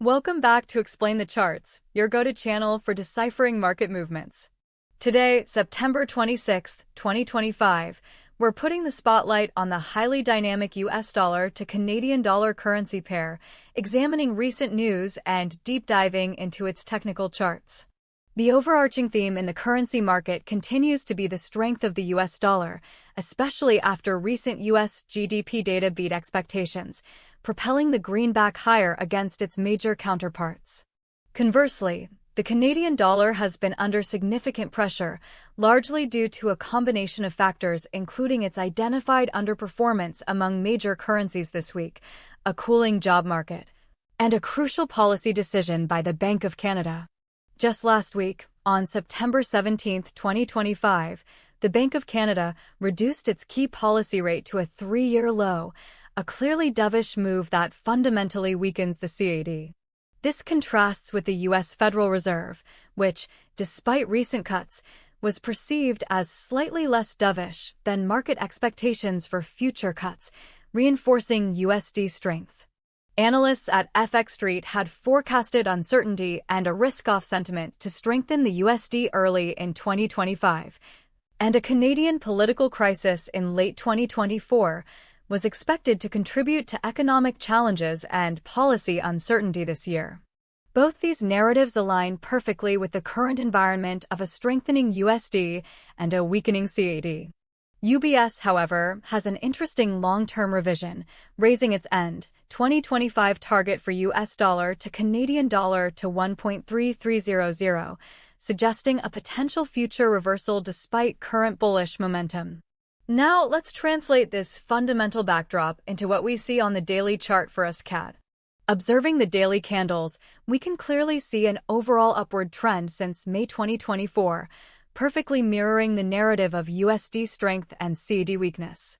Welcome back to Explain the Charts, your go-to channel for deciphering market movements. Today, September 26, 2025, we're putting the spotlight on the highly dynamic US dollar to Canadian dollar currency pair, examining recent news and deep diving into its technical charts. The overarching theme in the currency market continues to be the strength of the US dollar, especially after recent US GDP data beat expectations, propelling the greenback higher against its major counterparts. Conversely, the Canadian dollar has been under significant pressure, largely due to a combination of factors including its identified underperformance among major currencies this week, a cooling job market, and a crucial policy decision by the Bank of Canada. Just last week, on September 17, 2025, the Bank of Canada reduced its key policy rate to a three-year low, a clearly dovish move that fundamentally weakens the CAD. This contrasts with the U.S. Federal Reserve, which, despite recent cuts, was perceived as slightly less dovish than market expectations for future cuts, reinforcing USD strength. Analysts at FX Street had forecasted uncertainty and a risk-off sentiment to strengthen the USD early in 2025, and a Canadian political crisis in late 2024 was expected to contribute to economic challenges and policy uncertainty this year. Both these narratives align perfectly with the current environment of a strengthening USD and a weakening CAD. UBS, however, has an interesting long-term revision, raising its end 2025 target for US dollar to Canadian dollar to 1.3300, suggesting a potential future reversal despite current bullish momentum. Now, let's translate this fundamental backdrop into what we see on the daily chart for USDCAD. Observing the daily candles, we can clearly see an overall upward trend since May 2024, perfectly mirroring the narrative of USD strength and CAD weakness.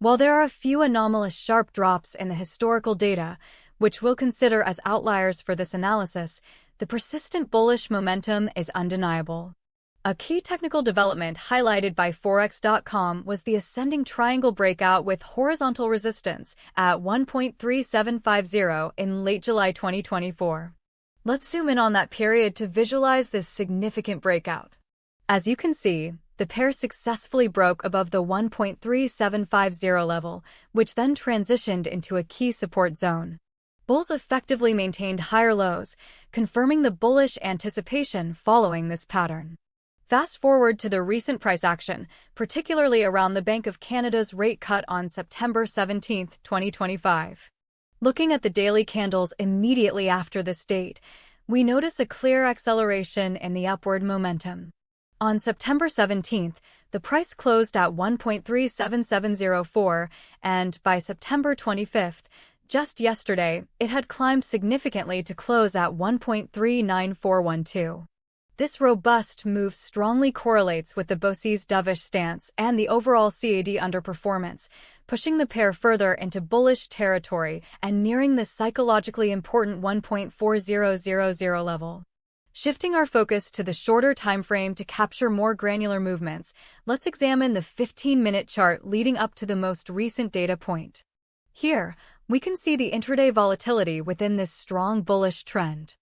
While there are a few anomalous sharp drops in the historical data, which we'll consider as outliers for this analysis, the persistent bullish momentum is undeniable. A key technical development highlighted by Forex.com was the ascending triangle breakout with horizontal resistance at 1.3750 in late July 2024. Let's zoom in on that period to visualize this significant breakout. As you can see, the pair successfully broke above the 1.3750 level, which then transitioned into a key support zone. Bulls effectively maintained higher lows, confirming the bullish anticipation following this pattern. Fast forward to the recent price action, particularly around the Bank of Canada's rate cut on September 17, 2025. Looking at the daily candles immediately after this date, we notice a clear acceleration in the upward momentum. On September 17th, the price closed at 1.37704, and by September 25th, just yesterday, it had climbed significantly to close at 1.39412. This robust move strongly correlates with the BoC's dovish stance and the overall CAD underperformance, pushing the pair further into bullish territory and nearing the psychologically important 1.4000 level. Shifting our focus to the shorter time frame to capture more granular movements, let's examine the 15-minute chart leading up to the most recent data point. Here, we can see the intraday volatility within this strong bullish trend.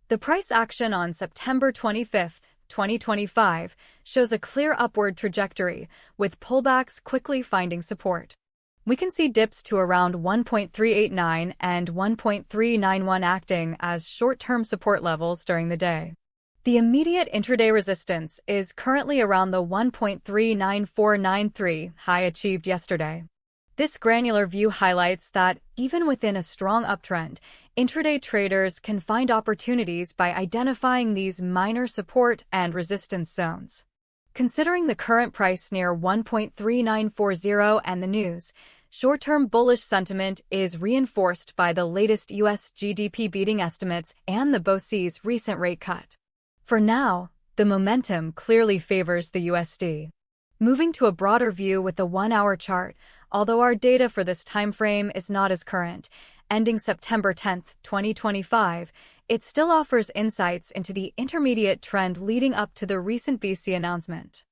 The price action on September 25, 2025, shows a clear upward trajectory, with pullbacks quickly finding support. We can see dips to around 1.389 and 1.391 acting as short-term support levels during the day. The immediate intraday resistance is currently around the 1.39493 high achieved yesterday. This granular view highlights that, even within a strong uptrend, intraday traders can find opportunities by identifying these minor support and resistance zones. Considering the current price near 1.3940 and the news, short-term bullish sentiment is reinforced by the latest US GDP beating estimates and the BoC's recent rate cut. For now, the momentum clearly favors the USD. Moving to a broader view with the 1-hour chart, although our data for this time frame is not as current, ending September 10, 2025, it still offers insights into the intermediate trend leading up to the recent BoC announcement.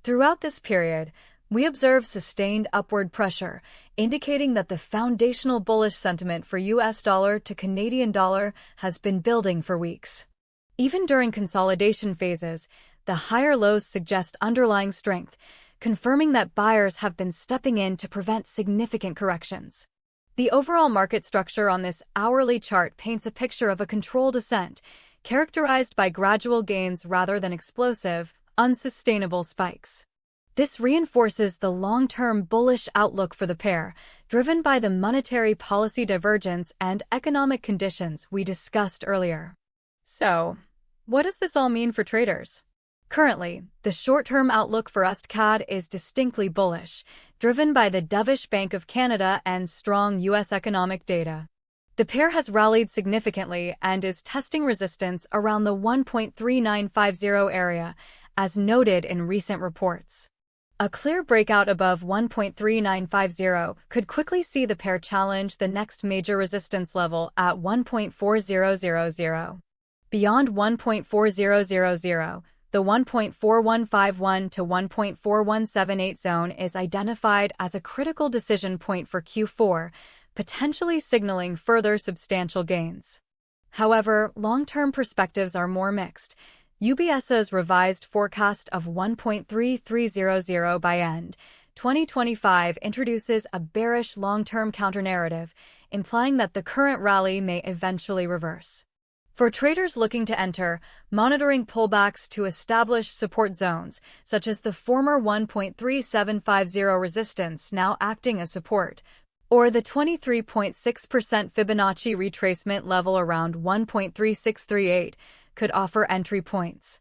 Throughout this period, We observe sustained upward pressure, indicating that the foundational bullish sentiment for US dollar to Canadian dollar has been building for weeks. Even during consolidation phases, the higher lows suggest underlying strength, confirming that buyers have been stepping in to prevent significant corrections. The overall market structure on this hourly chart paints a picture of a controlled ascent, characterized by gradual gains rather than explosive, unsustainable spikes. This reinforces the long-term bullish outlook for the pair, driven by the monetary policy divergence and economic conditions we discussed earlier. So, what does this all mean for traders? Currently, the short-term outlook for USDCAD is distinctly bullish, driven by the dovish Bank of Canada and strong U.S. economic data. The pair has rallied significantly and is testing resistance around the 1.3950 area, as noted in recent reports. A clear breakout above 1.3950 could quickly see the pair challenge the next major resistance level at 1.4000. Beyond 1.4000, the 1.4151 to 1.4178 zone is identified as a critical decision point for Q4, potentially signaling further substantial gains. However, long-term perspectives are more mixed. UBS's revised forecast of 1.3300 by end 2025 introduces a bearish long-term counternarrative, implying that the current rally may eventually reverse. For traders looking to enter, monitoring pullbacks to establish support zones, such as the former 1.3750 resistance now acting as support, or the 23.6% Fibonacci retracement level around 1.3638, could offer entry points.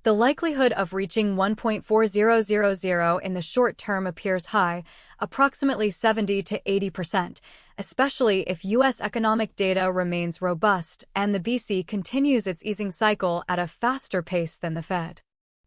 The likelihood of reaching 1.4000 in the short term appears high, approximately 70 to 80%, especially if U.S. economic data remains robust and the BoC continues its easing cycle at a faster pace than the Fed.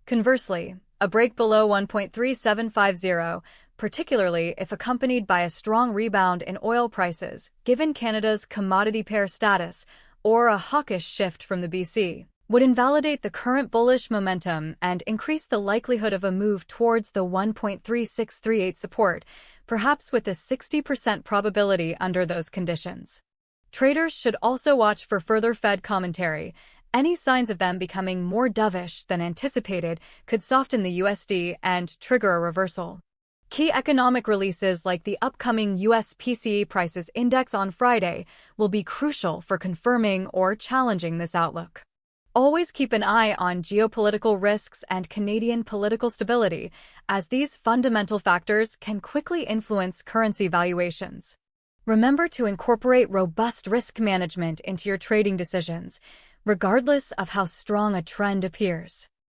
Conversely, a break below 1.3750, particularly if accompanied by a strong rebound in oil prices, given Canada's commodity pair status, or a hawkish shift from the BoC, would invalidate the current bullish momentum and increase the likelihood of a move towards the 1.3638 support, perhaps with a 60% probability under those conditions. Traders should also watch for further Fed commentary. Any signs of them becoming more dovish than anticipated could soften the USD and trigger a reversal. Key economic releases like the upcoming US PCE prices index on Friday will be crucial for confirming or challenging this outlook. Always keep an eye on geopolitical risks and Canadian political stability, as these fundamental factors can quickly influence currency valuations. Remember to incorporate robust risk management into your trading decisions, regardless of how strong a trend appears.